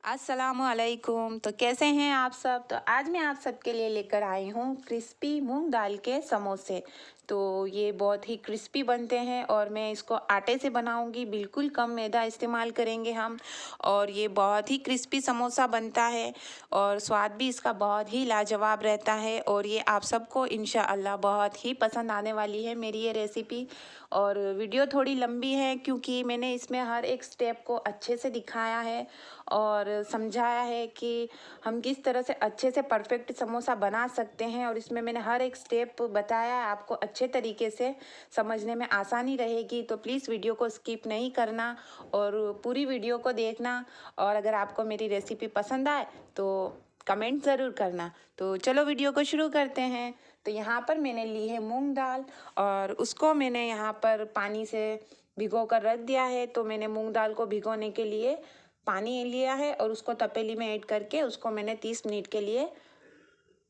अस्सलामुअलैकुम। तो कैसे हैं आप सब। तो आज मैं आप सबके लिए लेकर आई हूँ क्रिस्पी मूंग दाल के समोसे। तो ये बहुत ही क्रिस्पी बनते हैं और मैं इसको आटे से बनाऊंगी, बिल्कुल कम मैदा इस्तेमाल करेंगे हम। और ये बहुत ही क्रिस्पी समोसा बनता है और स्वाद भी इसका बहुत ही लाजवाब रहता है। और ये आप सबको इंशाअल्लाह बहुत ही पसंद आने वाली है मेरी ये रेसिपी। और वीडियो थोड़ी लंबी है क्योंकि मैंने इसमें हर एक स्टेप को अच्छे से दिखाया है और समझाया है कि हम किस तरह से अच्छे से परफेक्ट समोसा बना सकते हैं। और इसमें मैंने हर एक स्टेप बताया है, आपको अच्छे तरीके से समझने में आसानी रहेगी। तो प्लीज़ वीडियो को स्किप नहीं करना और पूरी वीडियो को देखना। और अगर आपको मेरी रेसिपी पसंद आए तो कमेंट ज़रूर करना। तो चलो वीडियो को शुरू करते हैं। तो यहाँ पर मैंने ली है मूंग दाल और उसको मैंने यहाँ पर पानी से भिगो कर रख दिया है। तो मैंने मूंग दाल को भिगोने के लिए पानी लिया है और उसको तपेली में ऐड करके उसको मैंने 30 मिनट के लिए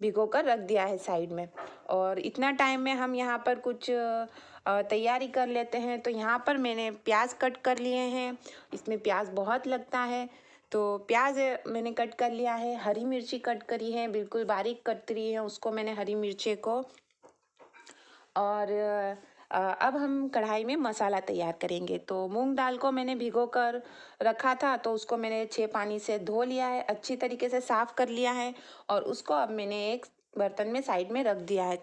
भिगो कर रख दिया है साइड में। और इतना टाइम में हम यहाँ पर कुछ तैयारी कर लेते हैं। तो यहाँ पर मैंने प्याज कट कर लिए हैं, इसमें प्याज बहुत लगता है। तो प्याज मैंने कट कर लिया है, हरी मिर्ची कट करी है, बिल्कुल बारीक कट करी है उसको मैंने हरी मिर्ची को। और अब हम कढ़ाई में मसाला तैयार करेंगे। तो मूंग दाल को मैंने भिगो कर रखा था, तो उसको मैंने 6 पानी से धो लिया है, अच्छी तरीके से साफ़ कर लिया है। और उसको अब मैंने एक बर्तन में साइड में रख दिया है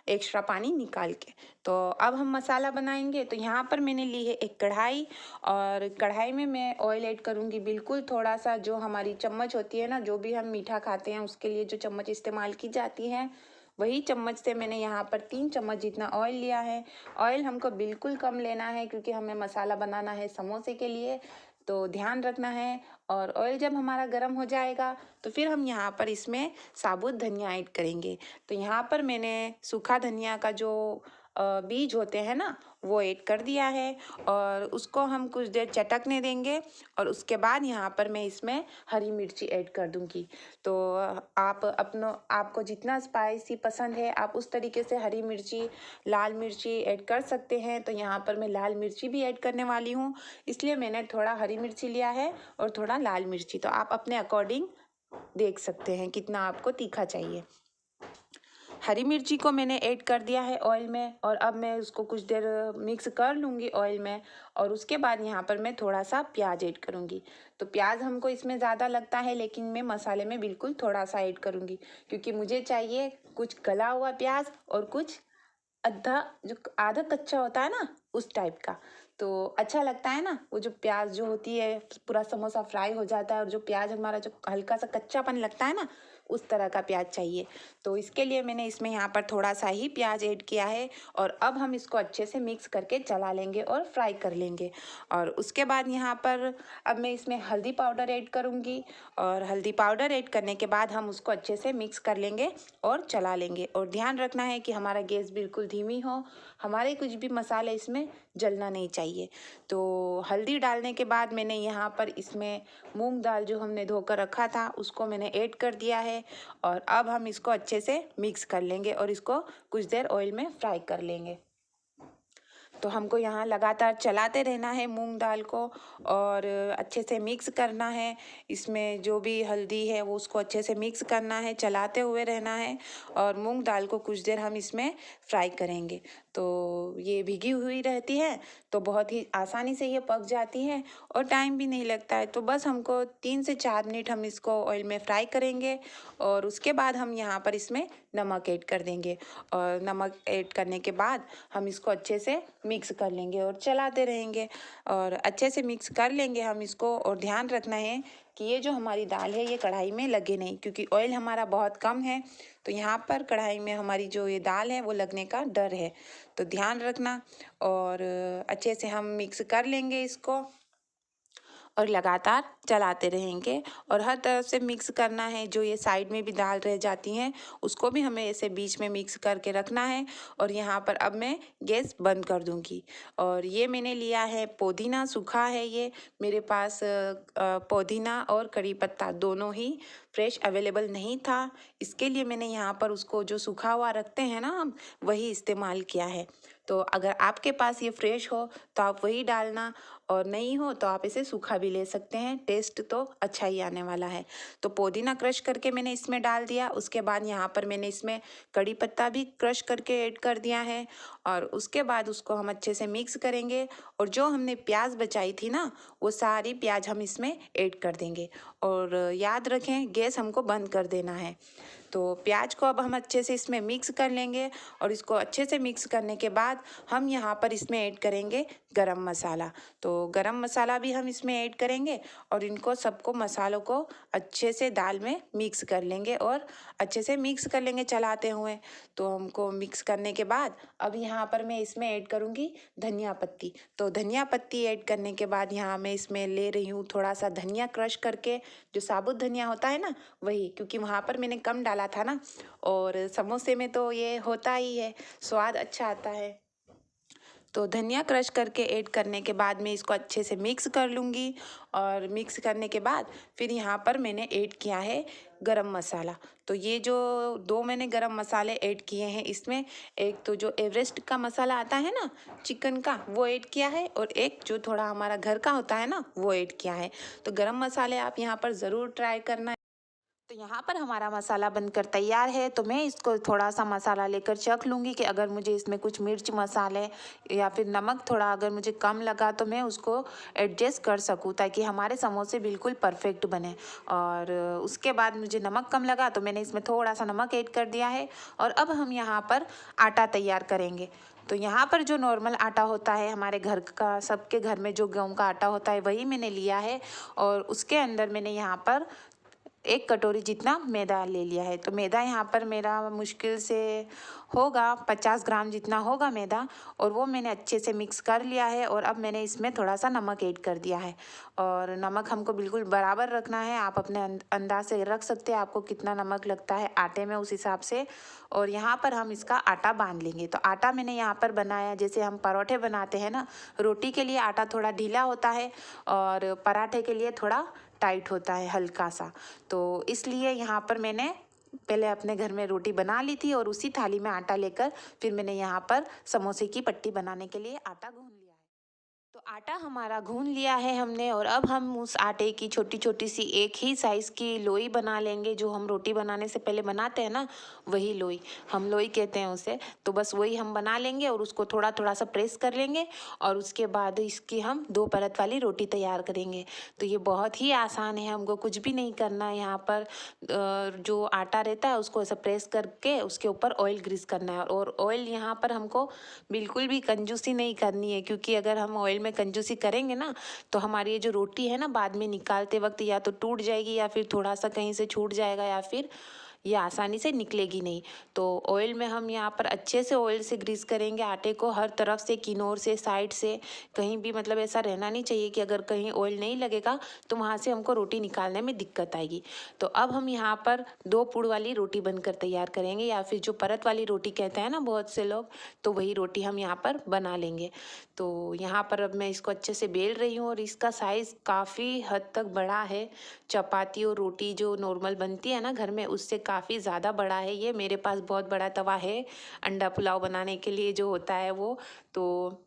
एक्स्ट्रा पानी निकाल के। तो अब हम मसाला बनाएंगे। तो यहाँ पर मैंने ली है एक कढ़ाई और कढ़ाई में मैं ऑयल ऐड करूँगी, बिल्कुल थोड़ा सा। जो हमारी चम्मच होती है ना, जो भी हम मीठा खाते हैं उसके लिए जो चम्मच इस्तेमाल की जाती है, वही चम्मच से मैंने यहाँ पर 3 चम्मच जितना ऑयल लिया है। ऑयल हमको बिल्कुल कम लेना है क्योंकि हमें मसाला बनाना है समोसे के लिए, तो ध्यान रखना है। और ऑयल जब हमारा गर्म हो जाएगा तो फिर हम यहाँ पर इसमें साबुत धनिया ऐड करेंगे। तो यहाँ पर मैंने सूखा धनिया का जो बीज होते हैं ना, वो ऐड कर दिया है और उसको हम कुछ देर चटकने देंगे। और उसके बाद यहाँ पर मैं इसमें हरी मिर्ची ऐड कर दूँगी। तो आपको जितना स्पाइसी पसंद है आप उस तरीके से हरी मिर्ची, लाल मिर्ची ऐड कर सकते हैं। तो यहाँ पर मैं लाल मिर्ची भी ऐड करने वाली हूँ, इसलिए मैंने थोड़ा हरी मिर्ची लिया है और थोड़ा लाल मिर्ची। तो आप अपने अकॉर्डिंग देख सकते हैं कितना आपको तीखा चाहिए। हरी मिर्ची को मैंने ऐड कर दिया है ऑयल में और अब मैं उसको कुछ देर मिक्स कर लूँगी ऑयल में। और उसके बाद यहाँ पर मैं थोड़ा सा प्याज ऐड करूँगी। तो प्याज हमको इसमें ज़्यादा लगता है लेकिन मैं मसाले में बिल्कुल थोड़ा सा ऐड करूँगी क्योंकि मुझे चाहिए कुछ गला हुआ प्याज और कुछ आधा कच्चा होता है ना, उस टाइप का। तो अच्छा लगता है ना, वो जो प्याज जो होती है पूरा समोसा फ्राई हो जाता है और जो प्याज हमारा जो हल्का सा कच्चापन लगता है ना, उस तरह का प्याज चाहिए। तो इसके लिए मैंने इसमें यहाँ पर थोड़ा सा ही प्याज ऐड किया है। और अब हम इसको अच्छे से मिक्स करके चला लेंगे और फ्राई कर लेंगे। और उसके बाद यहाँ पर अब मैं इसमें हल्दी पाउडर ऐड करूँगी और हल्दी पाउडर ऐड करने के बाद हम उसको अच्छे से मिक्स कर लेंगे और चला लेंगे। और ध्यान रखना है कि हमारा गैस बिल्कुल धीमी हो, हमारे कुछ भी मसाले इसमें जलना नहीं चाहिए। तो हल्दी डालने के बाद मैंने यहाँ पर इसमें मूंग दाल जो हमने धोकर रखा था उसको मैंने ऐड कर दिया है। और अब हम इसको अच्छे से मिक्स कर लेंगे और इसको कुछ देर ऑयल में फ्राई कर लेंगे। तो हमको यहाँ लगातार चलाते रहना है मूंग दाल को और अच्छे से मिक्स करना है। इसमें जो भी हल्दी है वो उसको अच्छे से मिक्स करना है, चलाते हुए रहना है। और मूंग दाल को कुछ देर हम इसमें फ्राई करेंगे। तो ये भीगी हुई रहती है तो बहुत ही आसानी से ये पक जाती है और टाइम भी नहीं लगता है। तो बस हमको 3 से 4 मिनट हम इसको ऑयल में फ्राई करेंगे और उसके बाद हम यहाँ पर इसमें नमक ऐड कर देंगे। और नमक ऐड करने के बाद हम इसको अच्छे से मिक्स कर लेंगे और चलाते रहेंगे और अच्छे से मिक्स कर लेंगे हम इसको। और ध्यान रखना है कि ये जो हमारी दाल है ये कढ़ाई में लगे नहीं क्योंकि ऑयल हमारा बहुत कम है। तो यहाँ पर कढ़ाई में हमारी जो ये दाल है वो लगने का डर है, तो ध्यान रखना। और अच्छे से हम मिक्स कर लेंगे इसको और लगातार चलाते रहेंगे और हर तरफ से मिक्स करना है। जो ये साइड में भी दाल रह जाती हैं उसको भी हमें ऐसे बीच में मिक्स करके रखना है। और यहाँ पर अब मैं गैस बंद कर दूँगी। और ये मैंने लिया है पुदीना, सूखा है ये मेरे पास। पुदीना और कड़ी पत्ता दोनों ही फ्रेश अवेलेबल नहीं था, इसके लिए मैंने यहाँ पर उसको जो सूखा हुआ रखते हैं ना हम, वही इस्तेमाल किया है। तो अगर आपके पास ये फ्रेश हो तो आप वही डालना, और नहीं हो तो आप इसे सूखा भी ले सकते हैं, टेस्ट तो अच्छा ही आने वाला है। तो पुदीना क्रश करके मैंने इसमें डाल दिया। उसके बाद यहाँ पर मैंने इसमें कड़ी पत्ता भी क्रश करके ऐड कर दिया है, और उसके बाद उसको हम अच्छे से मिक्स करेंगे। और जो हमने प्याज बचाई थी ना, वो सारी प्याज हम इसमें ऐड कर देंगे। और याद रखें, गैस हमको बंद कर देना है। तो प्याज को अब हम अच्छे से इसमें मिक्स कर लेंगे, और इसको अच्छे से मिक्स करने के बाद हम यहाँ पर इसमें ऐड करेंगे गरम मसाला। तो गरम मसाला भी हम इसमें ऐड करेंगे, और इनको सबको मसालों को अच्छे से दाल में मिक्स कर लेंगे, और अच्छे से मिक्स कर लेंगे चलाते हुए। तो हमको मिक्स करने के बाद अब यहाँ पर मैं इसमें ऐड करूँगी धनिया पत्ती। तो धनिया पत्ती ऐड करने के बाद यहाँ मैं इसमें ले रही हूँ थोड़ा सा धनिया क्रश करके, जो साबुत धनिया होता है ना, वही, क्योंकि वहाँ पर मैंने कम डाला था ना, और समोसे में तो ये होता ही है, स्वाद अच्छा आता है। तो धनिया क्रश करके ऐड करने के बाद मैं इसको अच्छे से मिक्स कर लूँगी, और मिक्स करने के बाद फिर यहाँ पर मैंने ऐड किया है गरम मसाला। तो ये जो दो मैंने गरम मसाले ऐड किए हैं इसमें, एक तो जो एवरेस्ट का मसाला आता है ना चिकन का, वो ऐड किया है, और एक जो थोड़ा हमारा घर का होता है ना, वो ऐड किया है। तो गरम मसाले आप यहाँ पर ज़रूर ट्राई करना। तो यहाँ पर हमारा मसाला बनकर तैयार है। तो मैं इसको थोड़ा सा मसाला लेकर चख लूँगी कि अगर मुझे इसमें कुछ मिर्च मसाले या फिर नमक थोड़ा अगर मुझे कम लगा तो मैं उसको एडजस्ट कर सकूँ, ताकि हमारे समोसे बिल्कुल परफेक्ट बने। और उसके बाद मुझे नमक कम लगा तो मैंने इसमें थोड़ा सा नमक ऐड कर दिया है। और अब हम यहाँ पर आटा तैयार करेंगे। तो यहाँ पर जो नॉर्मल आटा होता है हमारे घर का, सबके घर में जो गेहूँ का आटा होता है वही मैंने लिया है, और उसके अंदर मैंने यहाँ पर 1 कटोरी जितना मैदा ले लिया है। तो मैदा यहाँ पर मेरा मुश्किल से होगा 50 ग्राम जितना होगा मैदा, और वो मैंने अच्छे से मिक्स कर लिया है। और अब मैंने इसमें थोड़ा सा नमक ऐड कर दिया है, और नमक हमको बिल्कुल बराबर रखना है। आप अपने अंदाज से रख सकते हैं आपको कितना नमक लगता है आटे में, उस हिसाब से। और यहाँ पर हम इसका आटा बांध लेंगे। तो आटा मैंने यहाँ पर बनाया जैसे हम परोठे बनाते हैं ना, रोटी के लिए आटा थोड़ा ढीला होता है, और पराठे के लिए थोड़ा टाइट होता है हल्का सा। तो इसलिए यहाँ पर मैंने पहले अपने घर में रोटी बना ली थी, और उसी थाली में आटा लेकर फिर मैंने यहाँ पर समोसे की पट्टी बनाने के लिए आटा गूंथ लिया है। तो आटा हमारा गूंथ लिया है हमने, और अब हम उस आटे की छोटी छोटी सी एक ही साइज़ की लोई बना लेंगे, जो हम रोटी बनाने से पहले बनाते हैं ना, वही लोई, हम लोई कहते हैं उसे। तो बस वही हम बना लेंगे, और उसको थोड़ा थोड़ा सा प्रेस कर लेंगे, और उसके बाद इसकी हम 2 परत वाली रोटी तैयार करेंगे। तो ये बहुत ही आसान है, हमको कुछ भी नहीं करना है। यहाँ पर जो आटा रहता है उसको ऐसा प्रेस करके उसके ऊपर ऑयल ग्रीस करना है। और ऑयल यहाँ पर हमको बिल्कुल भी कंजूसी नहीं करनी है, क्योंकि अगर हम ऑयल में कंजूसी करेंगे ना, तो हमारी ये जो रोटी है ना, बाद में निकालते वक्त या तो टूट जाएगी, या फिर थोड़ा सा कहीं से छूट जाएगा, या फिर ये आसानी से निकलेगी नहीं। तो ऑयल में हम यहाँ पर अच्छे से ऑयल से ग्रीस करेंगे आटे को, हर तरफ से, किनोर से, साइड से, कहीं भी, मतलब ऐसा रहना नहीं चाहिए कि अगर कहीं ऑयल नहीं लगेगा तो वहाँ से हमको रोटी निकालने में दिक्कत आएगी। तो अब हम यहाँ पर 2 पुड़ वाली रोटी बनकर तैयार करेंगे, या फिर जो परत वाली रोटी कहते हैं ना बहुत से लोग, तो वही रोटी हम यहाँ पर बना लेंगे। तो यहाँ पर अब मैं इसको अच्छे से बेल रही हूँ, और इसका साइज़ काफ़ी हद तक बड़ा है। चपाती और रोटी जो नॉर्मल बनती है ना घर में, उससे काफ़ी ज़्यादा बड़ा है ये। मेरे पास बहुत बड़ा तवा है अंडा पुलाव बनाने के लिए जो होता है वो। तो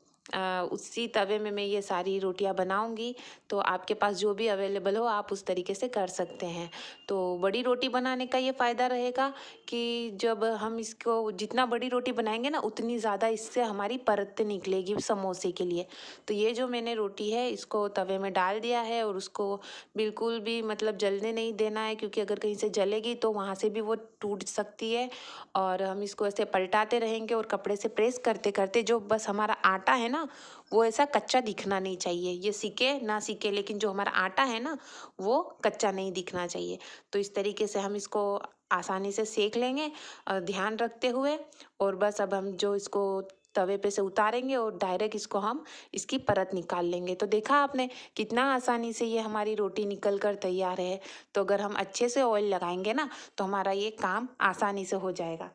उसी तवे में मैं ये सारी रोटियां बनाऊंगी। तो आपके पास जो भी अवेलेबल हो आप उस तरीके से कर सकते हैं। तो बड़ी रोटी बनाने का ये फ़ायदा रहेगा कि जब हम इसको जितना बड़ी रोटी बनाएंगे ना, उतनी ज़्यादा इससे हमारी परत निकलेगी समोसे के लिए। तो ये जो मैंने रोटी है इसको तवे में डाल दिया है, और उसको बिल्कुल भी मतलब जलने नहीं देना है, क्योंकि अगर कहीं से जलेगी तो वहाँ से भी वो टूट सकती है। और हम इसको ऐसे पलटाते रहेंगे, और कपड़े से प्रेस करते करते जो बस हमारा आटा है ना, वो ऐसा कच्चा दिखना नहीं चाहिए। ये सीके ना सीके, लेकिन जो हमारा आटा है ना, वो कच्चा नहीं दिखना चाहिए। तो इस तरीके से हम इसको आसानी से सेक लेंगे ध्यान रखते हुए। और बस अब हम जो इसको तवे पे से उतारेंगे, और डायरेक्ट इसको हम इसकी परत निकाल लेंगे। तो देखा आपने कितना आसानी से ये हमारी रोटी निकल कर तैयार है। तो अगर हम अच्छे से ऑयल लगाएंगे ना, तो हमारा ये काम आसानी से हो जाएगा।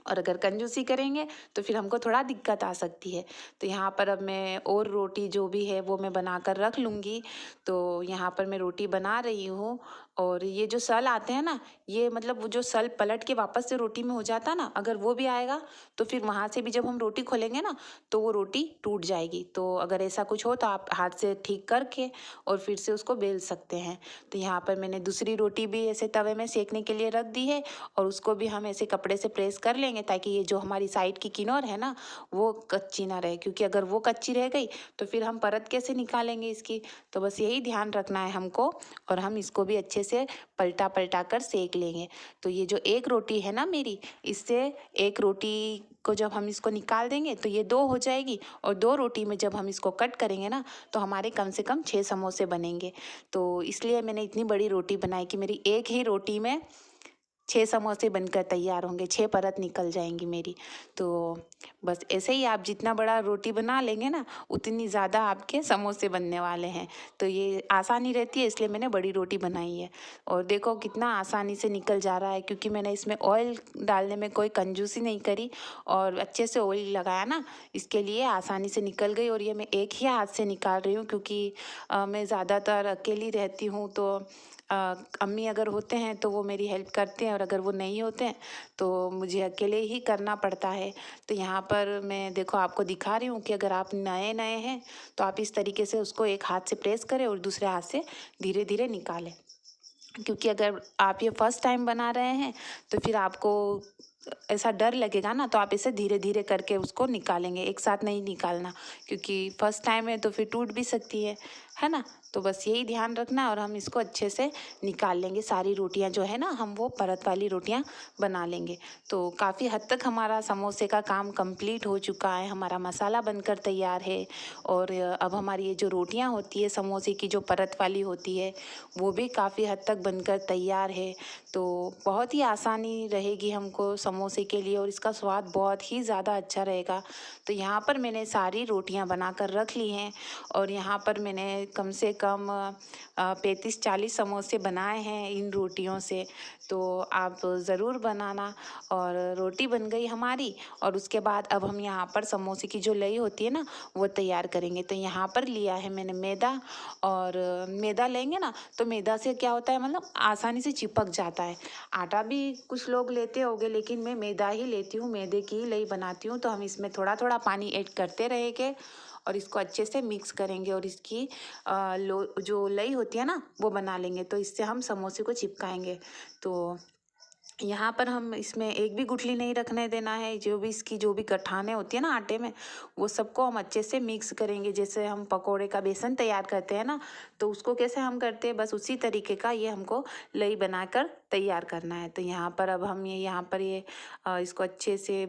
और अगर कंजूसी करेंगे तो फिर हमको थोड़ा दिक्कत आ सकती है। तो यहाँ पर अब मैं और रोटी जो भी है वो मैं बना कर रख लूँगी। तो यहाँ पर मैं रोटी बना रही हूँ और ये जो सल आते हैं ना, ये मतलब वो जो सल पलट के वापस से रोटी में हो जाता ना, अगर वो भी आएगा तो फिर वहाँ से भी जब हम रोटी खोलेंगे ना तो वो रोटी टूट जाएगी। तो अगर ऐसा कुछ हो तो आप हाथ से ठीक करके और फिर से उसको बेल सकते हैं। तो यहाँ पर मैंने दूसरी रोटी भी ऐसे तवे में सेकने के लिए रख दी है और उसको भी हम ऐसे कपड़े से प्रेस कर लेंगे ताकि ये जो हमारी साइड की किनार है ना वो कच्ची ना रहे, क्योंकि अगर वो कच्ची रह गई तो फिर हम परत कैसे निकालेंगे इसकी। तो बस यही ध्यान रखना है हमको और हम इसको भी अच्छे से पलटा पलटा कर सेक लेंगे। तो ये जो एक रोटी है ना मेरी, इससे एक रोटी को जब हम इसको निकाल देंगे तो ये दो हो जाएगी और दो रोटी में जब हम इसको कट करेंगे ना तो हमारे कम से कम 6 समोसे बनेंगे। तो इसलिए मैंने इतनी बड़ी रोटी बनाई कि मेरी एक ही रोटी में 6 समोसे बनकर तैयार होंगे, 6 परत निकल जाएंगी मेरी। तो बस ऐसे ही आप जितना बड़ा रोटी बना लेंगे ना उतनी ज़्यादा आपके समोसे बनने वाले हैं। तो ये आसानी रहती है इसलिए मैंने बड़ी रोटी बनाई है। और देखो कितना आसानी से निकल जा रहा है, क्योंकि मैंने इसमें ऑयल डालने में कोई कंजूसी नहीं करी और अच्छे से ऑयल लगाया ना, इसके लिए आसानी से निकल गई। और ये मैं एक ही हाथ से निकाल रही हूँ क्योंकि मैं ज़्यादातर अकेली रहती हूँ। तो अम्मी अगर होते हैं तो वो मेरी हेल्प करते हैं और अगर वो नहीं होते हैं तो मुझे अकेले ही करना पड़ता है। तो यहाँ पर मैं देखो आपको दिखा रही हूँ कि अगर आप नए नए हैं तो आप इस तरीके से उसको एक हाथ से प्रेस करें और दूसरे हाथ से धीरे धीरे निकालें, क्योंकि अगर आप ये फर्स्ट टाइम बना रहे हैं तो फिर आपको ऐसा डर लगेगा ना, तो आप इसे धीरे धीरे करके उसको निकालेंगे, एक साथ नहीं निकालना, क्योंकि फर्स्ट टाइम है तो फिर टूट भी सकती है ना। तो बस यही ध्यान रखना और हम इसको अच्छे से निकाल लेंगे। सारी रोटियां जो है ना हम वो परत वाली रोटियां बना लेंगे। तो काफ़ी हद तक हमारा समोसे का काम कंप्लीट हो चुका है, हमारा मसाला बनकर तैयार है। और अब हमारी ये जो रोटियां होती है समोसे की जो परत वाली होती है वो भी काफ़ी हद तक बनकर तैयार है। तो बहुत ही आसानी रहेगी हमको समोसे के लिए और इसका स्वाद बहुत ही ज़्यादा अच्छा रहेगा। तो यहाँ पर मैंने सारी रोटियाँ बनाकर रख ली हैं और यहाँ पर मैंने कम से कम 35-40 समोसे बनाए हैं इन रोटियों से। तो आप ज़रूर बनाना। और रोटी बन गई हमारी और उसके बाद अब हम यहाँ पर समोसे की जो लई होती है ना वो तैयार करेंगे। तो यहाँ पर लिया है मैंने मैदा, और मैदा लेंगे ना तो मैदा से क्या होता है मतलब आसानी से चिपक जाता है। आटा भी कुछ लोग लेते होंगे लेकिन मैं मैदा ही लेती हूँ, मैदे की ही लई बनाती हूँ। तो हम इसमें थोड़ा थोड़ा पानी ऐड करते रहेंगे और इसको अच्छे से मिक्स करेंगे और इसकी लो जो लई होती है ना वो बना लेंगे। तो इससे हम समोसे को चिपकाएंगे। तो यहाँ पर हम इसमें एक भी गुठली नहीं रखने देना है। जो भी इसकी जो भी गठाने होती है ना आटे में वो सबको हम अच्छे से मिक्स करेंगे। जैसे हम पकोड़े का बेसन तैयार करते हैं ना तो उसको कैसे हम करते हैं बस उसी तरीके का ये हमको लई बनाकर तैयार करना है। तो यहाँ पर अब हम ये यहाँ पर ये इसको अच्छे से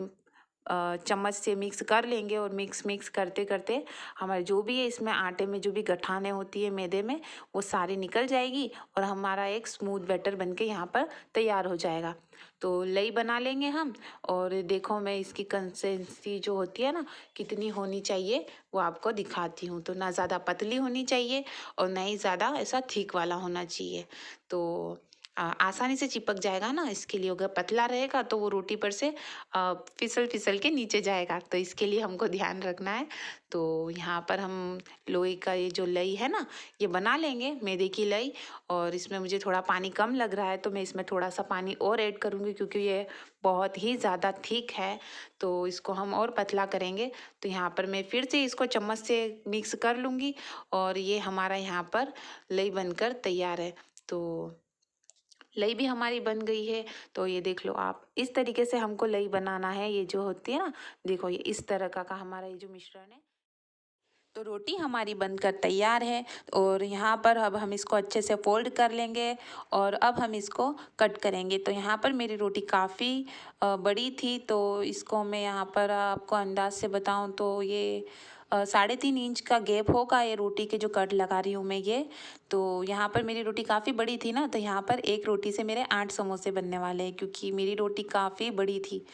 चम्मच से मिक्स कर लेंगे और मिक्स करते करते हमारे जो भी है इसमें आटे में जो भी गठाने होती है मैदे में वो सारी निकल जाएगी और हमारा एक स्मूथ बैटर बनके यहाँ पर तैयार हो जाएगा। तो लई बना लेंगे हम। और देखो मैं इसकी कंसिस्टेंसी जो होती है ना कितनी होनी चाहिए वो आपको दिखाती हूँ। तो ना ज़्यादा पतली होनी चाहिए और ना ही ज़्यादा ऐसा थिक वाला होना चाहिए। तो आसानी से चिपक जाएगा ना, इसके लिए अगर पतला रहेगा तो वो रोटी पर से फिसल फिसल के नीचे जाएगा। तो इसके लिए हमको ध्यान रखना है। तो यहाँ पर हम लोई का ये जो लई है ना ये बना लेंगे, मैदे की लई। और इसमें मुझे थोड़ा पानी कम लग रहा है तो मैं इसमें थोड़ा सा पानी और ऐड करूँगी क्योंकि ये बहुत ही ज़्यादा थिक है। तो इसको हम और पतला करेंगे। तो यहाँ पर मैं फिर से इसको चम्मच से मिक्स कर लूँगी और ये हमारा यहाँ पर लई बनकर तैयार है। तो लई भी हमारी बन गई है। तो ये देख लो आप, इस तरीके से हमको लई बनाना है। ये जो होती है ना देखो ये इस तरह का हमारा ये जो मिश्रण है। तो रोटी हमारी बनकर तैयार है और यहाँ पर अब हम इसको अच्छे से फोल्ड कर लेंगे और अब हम इसको कट करेंगे। तो यहाँ पर मेरी रोटी काफ़ी बड़ी थी तो इसको मैं यहाँ पर आपको अंदाज से बताऊँ तो ये 3.5 इंच का गैप होगा ये रोटी के जो कट लगा रही हूँ मैं ये। तो यहाँ पर मेरी रोटी काफ़ी बड़ी थी ना तो यहाँ पर एक रोटी से मेरे 8 समोसे बनने वाले हैं क्योंकि मेरी रोटी काफ़ी बड़ी थी।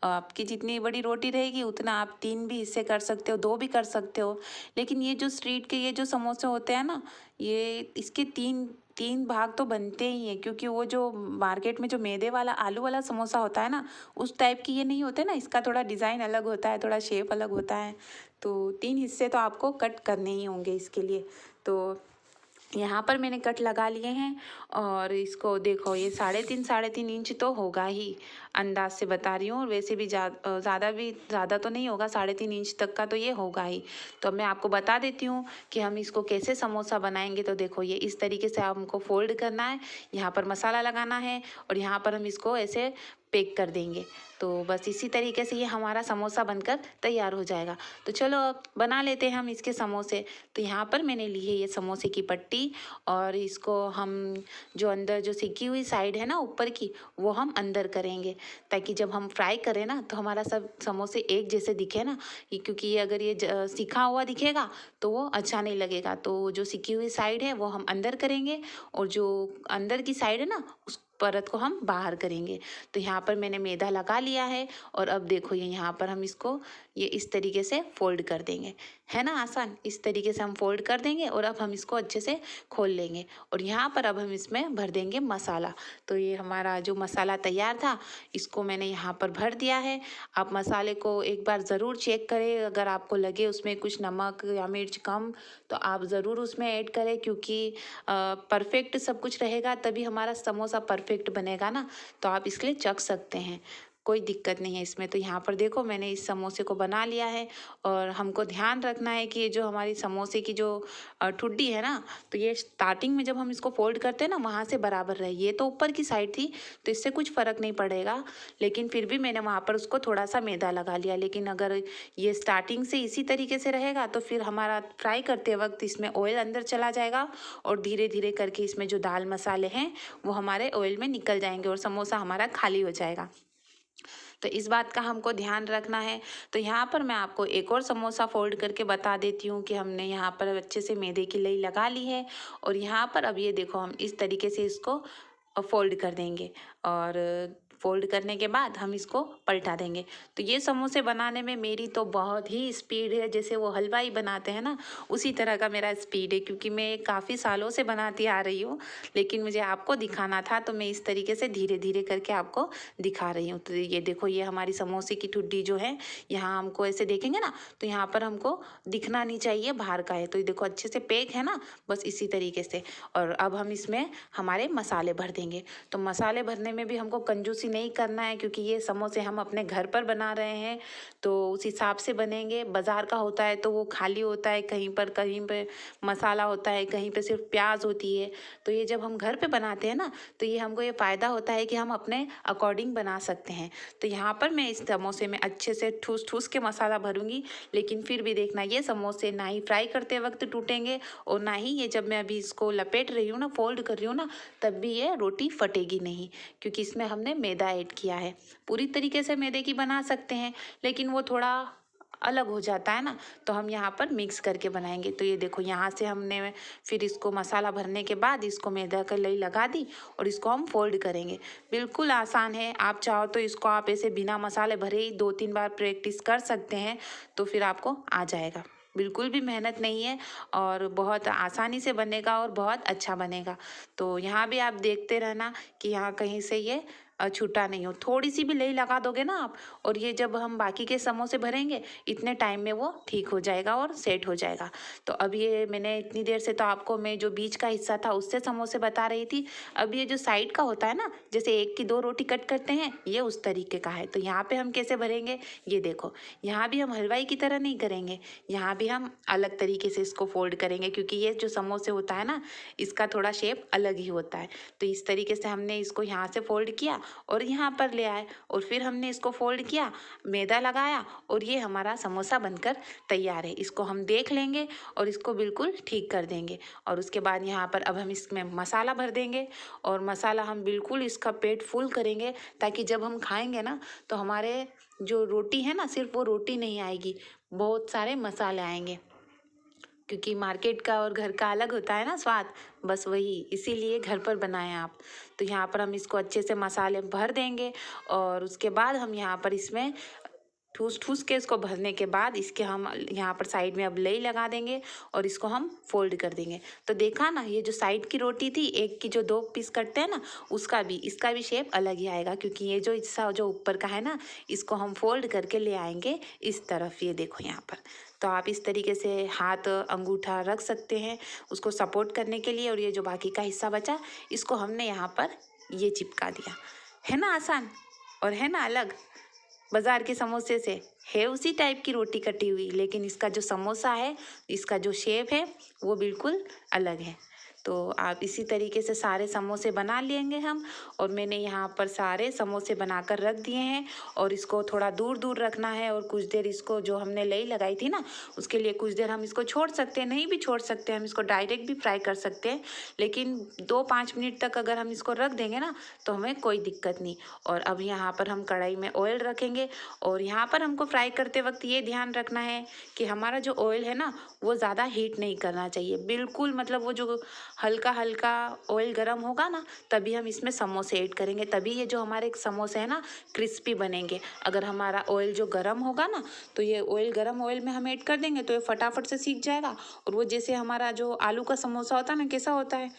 आपकी जितनी बड़ी रोटी रहेगी उतना आप 3 भी हिस्से कर सकते हो, 2 भी कर सकते हो। लेकिन ये जो स्ट्रीट के ये जो समोसे होते हैं ना ये इसके तीन 3 भाग तो बनते ही हैं, क्योंकि वो जो मार्केट में जो मैदे वाला आलू वाला समोसा होता है ना, उस टाइप की ये नहीं होते ना, इसका थोड़ा डिज़ाइन अलग होता है, थोड़ा शेप अलग होता है। तो 3 हिस्से तो आपको कट करने ही होंगे इसके लिए। तो यहाँ पर मैंने कट लगा लिए हैं और इसको देखो, ये 3.5 इंच तो होगा ही, अंदाज से बता रही हूँ। और वैसे भी ज़्यादा तो नहीं होगा, 3.5 इंच तक का तो ये होगा ही। तो अब मैं आपको बता देती हूँ कि हम इसको कैसे समोसा बनाएंगे। तो देखो, ये इस तरीके से हमको फोल्ड करना है, यहाँ पर मसाला लगाना है और यहाँ पर हम इसको ऐसे पैक कर देंगे। तो बस इसी तरीके से ये हमारा समोसा बनकर तैयार हो जाएगा। तो चलो अब बना लेते हैं हम इसके समोसे। तो यहाँ पर मैंने ली है ये समोसे की पट्टी और इसको हम जो अंदर जो सिकी हुई साइड है ना ऊपर की, वो हम अंदर करेंगे, ताकि जब हम फ्राई करें ना तो हमारा सब समोसे एक जैसे दिखे ना। क्योंकि ये अगर ये सिका हुआ दिखेगा तो वो अच्छा नहीं लगेगा। तो जो सिकी हुई साइड है वो हम अंदर करेंगे और जो अंदर की साइड है ना उस परत को हम बाहर करेंगे। तो यहाँ पर मैंने मैदा लगा लिया है और अब देखो, ये यहाँ पर हम इसको ये इस तरीके से फोल्ड कर देंगे। है ना आसान? इस तरीके से हम फोल्ड कर देंगे और अब हम इसको अच्छे से खोल लेंगे और यहाँ पर अब हम इसमें भर देंगे मसाला। तो ये हमारा जो मसाला तैयार था, इसको मैंने यहाँ पर भर दिया है। आप मसाले को एक बार ज़रूर चेक करें, अगर आपको लगे उसमें कुछ नमक या मिर्च कम तो आप ज़रूर उसमें ऐड करें, क्योंकि परफेक्ट सब कुछ रहेगा तभी हमारा समोसा परफेक्ट बनेगा ना। तो आप इसके लिए चख सकते हैं, कोई दिक्कत नहीं है इसमें। तो यहाँ पर देखो, मैंने इस समोसे को बना लिया है और हमको ध्यान रखना है कि ये जो हमारी समोसे की जो ठुड्डी है ना, तो ये स्टार्टिंग में जब हम इसको फोल्ड करते हैं ना वहाँ से बराबर रहे। ये तो ऊपर की साइड थी तो इससे कुछ फ़र्क नहीं पड़ेगा, लेकिन फिर भी मैंने वहाँ पर उसको थोड़ा सा मैदा लगा लिया। लेकिन अगर ये स्टार्टिंग से इसी तरीके से रहेगा तो फिर हमारा फ्राई करते वक्त इसमें ऑयल अंदर चला जाएगा और धीरे धीरे करके इसमें जो दाल मसाले हैं वो हमारे ऑयल में निकल जाएंगे और समोसा हमारा खाली हो जाएगा। तो इस बात का हमको ध्यान रखना है। तो यहाँ पर मैं आपको एक और समोसा फोल्ड करके बता देती हूँ कि हमने यहाँ पर अच्छे से मैदे की लई लगा ली है और यहाँ पर अब ये देखो, हम इस तरीके से इसको फोल्ड कर देंगे और फोल्ड करने के बाद हम इसको पलटा देंगे। तो ये समोसे बनाने में मेरी तो बहुत ही स्पीड है, जैसे वो हलवाई बनाते हैं ना उसी तरह का मेरा स्पीड है, क्योंकि मैं काफ़ी सालों से बनाती आ रही हूँ। लेकिन मुझे आपको दिखाना था तो मैं इस तरीके से धीरे धीरे करके आपको दिखा रही हूँ। तो ये देखो, ये हमारी समोसे की ठुड्डी जो है, यहाँ हमको ऐसे देखेंगे ना तो यहाँ पर हमको दिखना नहीं चाहिए बाहर का है। तो ये देखो अच्छे से पैक है ना, बस इसी तरीके से। और अब हम इसमें हमारे मसाले भर देंगे। तो मसाले भरने में भी हमको कंजूसी नहीं करना है, क्योंकि ये समोसे हम अपने घर पर बना रहे हैं तो उस हिसाब से बनेंगे। बाज़ार का होता है तो वो खाली होता है, कहीं पे मसाला होता है, कहीं पे सिर्फ प्याज होती है। तो ये जब हम घर पे बनाते हैं ना तो ये हमको ये फ़ायदा होता है कि हम अपने अकॉर्डिंग बना सकते हैं। तो यहाँ पर मैं इस समोसे में अच्छे से ठूस ठूस के मसाला भरूंगी, लेकिन फिर भी देखना, ये समोसे ना ही फ्राई करते वक्त टूटेंगे और ना ही ये जब मैं अभी इसको लपेट रही हूँ ना, फोल्ड कर रही हूँ ना, तब भी ये रोटी फटेगी नहीं, क्योंकि इसमें हमने मैदा ऐड किया है। पूरी तरीके से मैदे की बना सकते हैं लेकिन वो थोड़ा अलग हो जाता है ना, तो हम यहाँ पर मिक्स करके बनाएंगे। तो ये देखो, यहाँ से हमने फिर इसको मसाला भरने के बाद इसको मैदा का लई लगा दी और इसको हम फोल्ड करेंगे। बिल्कुल आसान है, आप चाहो तो इसको आप ऐसे बिना मसाले भरे ही 2-3 बार प्रैक्टिस कर सकते हैं तो फिर आपको आ जाएगा। बिल्कुल भी मेहनत नहीं है और बहुत आसानी से बनेगा और बहुत अच्छा बनेगा। तो यहाँ भी आप देखते रहना कि यहाँ कहीं से ये छूटा नहीं हो। थोड़ी सी भी लई लगा दोगे ना आप, और ये जब हम बाकी के समोसे भरेंगे इतने टाइम में वो ठीक हो जाएगा और सेट हो जाएगा। तो अब ये मैंने इतनी देर से तो आपको मैं जो बीच का हिस्सा था उससे समोसे बता रही थी। अब ये जो साइड का होता है ना, जैसे 1 की 2 रोटी कट करते हैं, ये उस तरीके का है। तो यहाँ पे हम कैसे भरेंगे, ये देखो, यहाँ भी हम हलवाई की तरह नहीं करेंगे, यहाँ भी हम अलग तरीके से इसको फोल्ड करेंगे, क्योंकि ये जो समोसे होता है ना इसका थोड़ा शेप अलग ही होता है। तो इस तरीके से हमने इसको यहाँ से फोल्ड किया और यहाँ पर ले आए और फिर हमने इसको फोल्ड किया, मैदा लगाया और ये हमारा समोसा बनकर तैयार है। इसको हम देख लेंगे और इसको बिल्कुल ठीक कर देंगे और उसके बाद यहाँ पर अब हम इसमें मसाला भर देंगे और मसाला हम बिल्कुल इसका पेट फुल करेंगे, ताकि जब हम खाएंगे ना तो हमारे जो रोटी है ना, सिर्फ वो रोटी नहीं आएगी, बहुत सारे मसाले आएंगे, क्योंकि मार्केट का और घर का अलग होता है ना स्वाद, बस वही इसीलिए घर पर बनाएं आप। तो यहाँ पर हम इसको अच्छे से मसाले भर देंगे और उसके बाद हम यहाँ पर इसमें ठूस ठूस के इसको भरने के बाद इसके हम यहाँ पर साइड में अब लई लगा देंगे और इसको हम फोल्ड कर देंगे। तो देखा ना, ये जो साइड की रोटी थी, एक की जो 2 पीस कटते हैं ना, इसका भी शेप अलग ही आएगा, क्योंकि ये जो हिस्सा जो ऊपर का है ना, इसको हम फोल्ड करके ले आएंगे इस तरफ। ये देखो यहाँ पर, तो आप इस तरीके से हाथ अंगूठा रख सकते हैं उसको सपोर्ट करने के लिए। और ये जो बाकी का हिस्सा बचा, इसको हमने यहाँ पर ये चिपका दिया। है ना आसान और है ना अलग बाज़ार के समोसे से। है उसी टाइप की रोटी कटी हुई, लेकिन इसका जो समोसा है, इसका जो शेप है वो बिल्कुल अलग है। तो आप इसी तरीके से सारे समोसे बना लेंगे हम। और मैंने यहाँ पर सारे समोसे बनाकर रख दिए हैं। और इसको थोड़ा दूर दूर रखना है और कुछ देर इसको, जो हमने लई लगाई थी ना, उसके लिए कुछ देर हम इसको छोड़ सकते हैं, नहीं भी छोड़ सकते, हम इसको डायरेक्ट भी फ्राई कर सकते हैं। लेकिन 2-5 मिनट तक अगर हम इसको रख देंगे ना, तो हमें कोई दिक्कत नहीं। और अब यहाँ पर हम कढ़ाई में ऑयल रखेंगे। और यहाँ पर हमको फ्राई करते वक्त ये ध्यान रखना है कि हमारा जो ऑयल है ना, वो ज़्यादा हीट नहीं करना चाहिए, बिल्कुल। मतलब वो जो हल्का हल्का ऑयल गर्म होगा ना, तभी हम इसमें समोसे ऐड करेंगे, तभी ये जो हमारे समोसे हैं ना, क्रिस्पी बनेंगे। अगर हमारा ऑयल जो गर्म होगा ना, तो ये ऑयल गर्म ऑयल में हम ऐड कर देंगे तो ये फटाफट से सीख जाएगा। और वो जैसे हमारा जो आलू का समोसा होता है ना, कैसा होता है,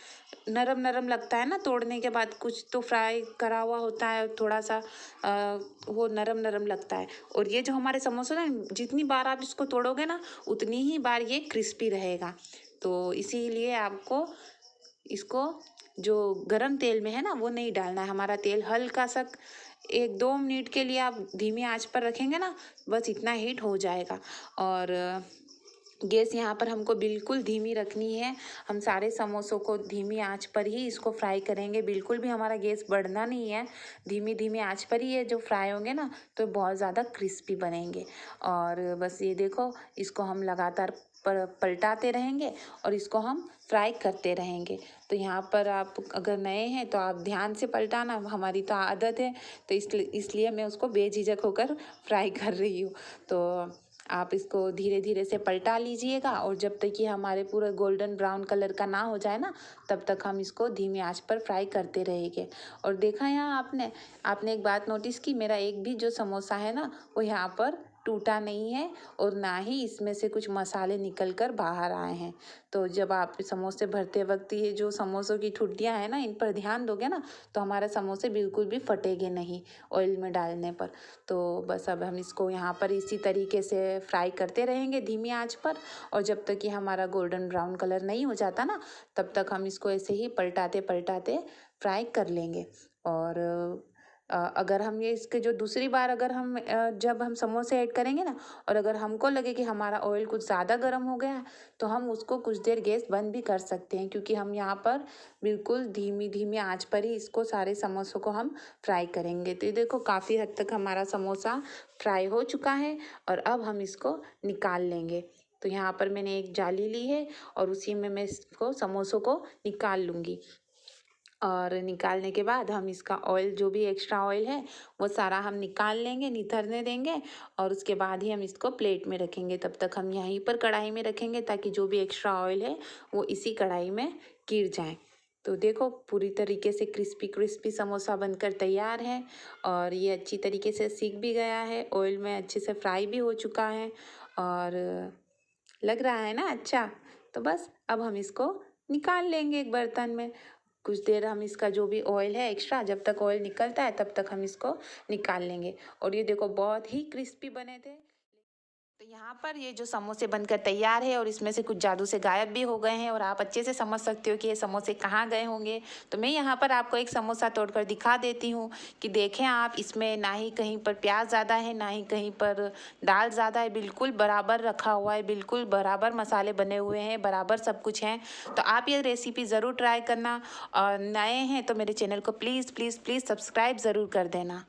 नरम नरम लगता है ना तोड़ने के बाद, कुछ तो फ्राई करा हुआ होता है, थोड़ा सा वो नरम नरम लगता है। और ये जो हमारे समोसे ना, जितनी बार आप इसको तोड़ोगे ना, उतनी ही बार ये क्रिस्पी रहेगा। तो इसीलिए आपको इसको जो गरम तेल में है ना, वो नहीं डालना है। हमारा तेल हल्का सा 1-2 मिनट के लिए आप धीमी आंच पर रखेंगे ना, बस इतना हीट हो जाएगा। और गैस यहाँ पर हमको बिल्कुल धीमी रखनी है। हम सारे समोसों को धीमी आंच पर ही इसको फ्राई करेंगे, बिल्कुल भी हमारा गैस बढ़ना नहीं है। धीमी धीमी आंच पर ही ये जो फ्राई होंगे ना, तो बहुत ज़्यादा क्रिस्पी बनेंगे। और बस ये देखो, इसको हम लगातार पलटाते रहेंगे और इसको हम फ्राई करते रहेंगे। तो यहाँ पर आप अगर नए हैं तो आप ध्यान से पलटाना, हमारी तो आदत है, तो इसलिए मैं उसको बेझिझक होकर फ्राई कर रही हूँ। तो आप इसको धीरे धीरे से पलटा लीजिएगा। और जब तक कि हमारे पूरे गोल्डन ब्राउन कलर का ना हो जाए ना, तब तक हम इसको धीमी आंच पर फ्राई करते रहेंगे। और देखा यहाँ आपने एक बात नोटिस की, मेरा एक भी जो समोसा है ना, वो यहाँ पर टूटा नहीं है और ना ही इसमें से कुछ मसाले निकल कर बाहर आए हैं। तो जब आप समोसे भरते वक्त ये जो समोसों की ठुड्डियाँ हैं ना, इन पर ध्यान दोगे ना, तो हमारे समोसे बिल्कुल भी फटेंगे नहीं ऑयल में डालने पर। तो बस अब हम इसको यहाँ पर इसी तरीके से फ्राई करते रहेंगे धीमी आंच पर। और जब तक कि हमारा गोल्डन ब्राउन कलर नहीं हो जाता ना, तब तक हम इसको ऐसे ही पलटाते पलटाते फ्राई कर लेंगे। और अगर हम ये इसके जो दूसरी बार अगर हम जब हम समोसे ऐड करेंगे ना, और अगर हमको लगे कि हमारा ऑयल कुछ ज़्यादा गर्म हो गया है, तो हम उसको कुछ देर गैस बंद भी कर सकते हैं, क्योंकि हम यहाँ पर बिल्कुल धीमी धीमी आंच पर ही इसको सारे समोसों को हम फ्राई करेंगे। तो ये देखो, काफ़ी हद तक हमारा समोसा फ्राई हो चुका है और अब हम इसको निकाल लेंगे। तो यहाँ पर मैंने एक जाली ली है और उसी में मैं इसको समोसों को निकाल लूँगी। और निकालने के बाद हम इसका ऑयल, जो भी एक्स्ट्रा ऑयल है, वो सारा हम निकाल लेंगे, निथरने देंगे। और उसके बाद ही हम इसको प्लेट में रखेंगे। तब तक हम यहीं पर कढ़ाई में रखेंगे, ताकि जो भी एक्स्ट्रा ऑयल है वो इसी कढ़ाई में गिर जाए। तो देखो, पूरी तरीके से क्रिस्पी क्रिस्पी समोसा बनकर तैयार है। और ये अच्छी तरीके से सीख भी गया है, ऑयल में अच्छे से फ्राई भी हो चुका है और लग रहा है ना अच्छा। तो बस अब हम इसको निकाल लेंगे एक बर्तन में। कुछ देर हम इसका जो भी ऑयल है एक्स्ट्रा, जब तक ऑयल निकलता है तब तक हम इसको निकाल लेंगे। और ये देखो, बहुत ही क्रिस्पी बने थे। तो यहाँ पर ये जो समोसे बनकर तैयार है और इसमें से कुछ जादू से गायब भी हो गए हैं और आप अच्छे से समझ सकते हो कि ये समोसे कहाँ गए होंगे। तो मैं यहाँ पर आपको एक समोसा तोड़कर दिखा देती हूँ कि देखें आप, इसमें ना ही कहीं पर प्याज ज़्यादा है, ना ही कहीं पर दाल ज़्यादा है, बिल्कुल बराबर रखा हुआ है, बिल्कुल बराबर मसाले बने हुए हैं, बराबर सब कुछ हैं। तो आप ये रेसिपी ज़रूर ट्राई करना। और नए हैं तो मेरे चैनल को प्लीज़ प्लीज़ प्लीज़ सब्सक्राइब ज़रूर कर देना।